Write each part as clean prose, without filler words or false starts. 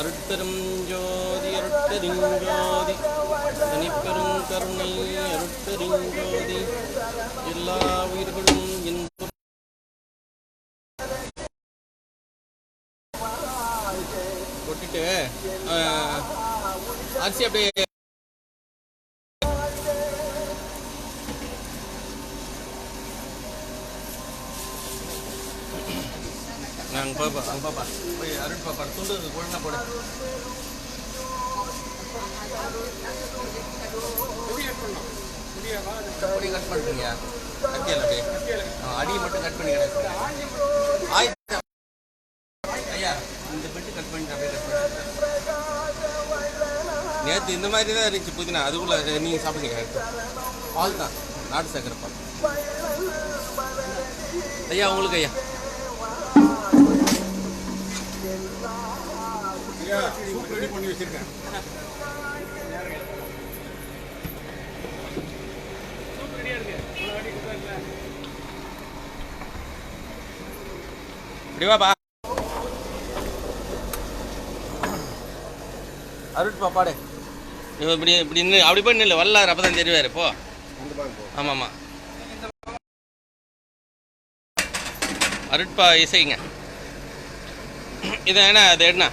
அருட்பெரும் ஜோதி அருட்பெருஞ்சோதி தனிப்பெரும் கருணை அருட்பெருஞ்சோதி எல்லா உயிர்களும் இன்பம் கொட்டிட்டு அரிசி அப்படியே அங்கே பாப்பா போய் அருட் பாப்பா துண்டு ஒழுங்கா போடு. பொடி கட் பண்ணுறீங்க கட்டியில் அப்படியே அடியை மட்டும் கட் பண்ணி ஆயிடுச்சு ஐயா. இந்த பெட்டு கட் பண்ணிட்டு அப்படியே கட் பண்ணி நேற்று இந்த மாதிரி தான் இருந்துச்சு புதினா. அதுக்குள்ள நீங்கள் சாப்பிடுங்க. பால் தான், நாட்டு சக்கரை பால். ஐயா உங்களுக்கு ஐயா சூப் ரெடி பண்ணி வச்சிருக்கேன். இப்படிவாப்பா அருட் பாப்பாடு இப்படி இப்படி நின்று அப்படி போய் நில்லு. வல்லார் அப்போ தான் தெரிவார். போ. ஆமாம் ஆமாம் அருட்பா இசைங்க. இதை என்ன அது என்ன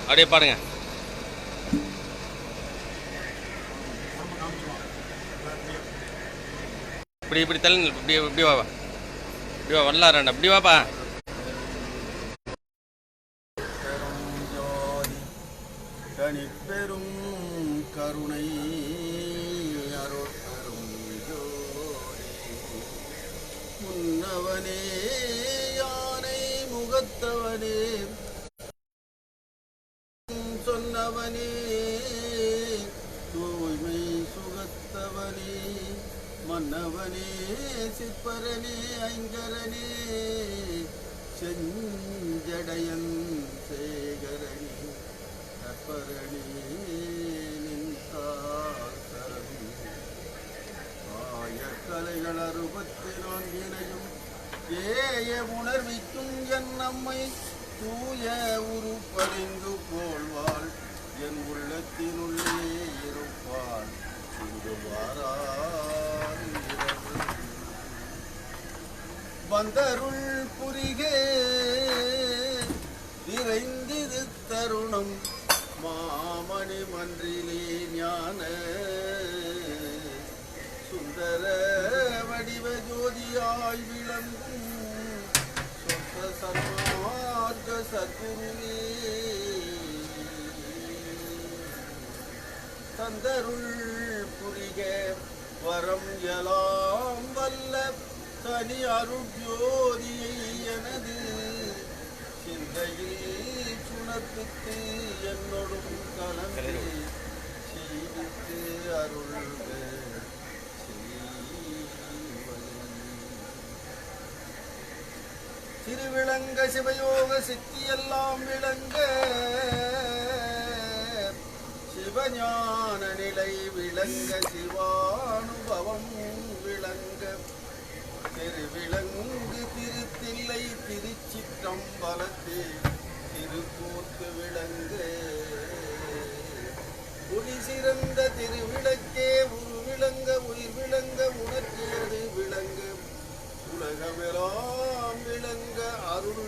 அப்படியே பாருங்க. இப்படி இப்படி தள்ளு. இப்படி இப்படி வாப்பா. இப்படி வா. வரலாறாண்டா. இப்படி வாப்பா. தனிப்பெரும் கருணை அருட்பெரும் முன்னவனே யானை முகத்தவனே சொன்னவனே தூய்மை சுகத்தவனே மன்னவனே சிற்பரனே ஐங்கரனே செஞ்சடையன் சேகரணி கற்பரணி நின்றாசரம் ஆயக்கலைகள் 64 ஏய உணர்விக்கும் என் நம்மை தூய உருப்பறிந்து போல்வாள் என் உள்ளத்தினுள்ளே இருப்பாள் இங்கு வாராள் வந்தருள் புரிகே நிறைந்திரு தருணம் மாமணி மன்றிலே ஞான சுந்தர வடிவ ஜோதியாய் விளங்கும் சொந்த சன்மார்க்க சத்குருவே தந்தருள் புரிக வரம் எலாம் வல்ல தனி அருட்ஜோதியை எனது சிந்தையில் சுணர்ப்பித்து என்னோடும் கலந்து செய்வித்து அருள்க திருவிளங்க சிவயோக சித்தியெல்லாம் விளங்க சிவஞான நிலை விளங்க சிவானுபவம் விளங்க திருவிளங்கு திருத்தில்லை திருச்சிற்றம்பலத்தே திருக்கூத்து விளங்க ஒளி சிறந்த திருவிளக்கே உரு விளங்க உயிர் விளங்க உணர்ச்சியது விளங்க உலகமெல்லாம் விளங்க அருள்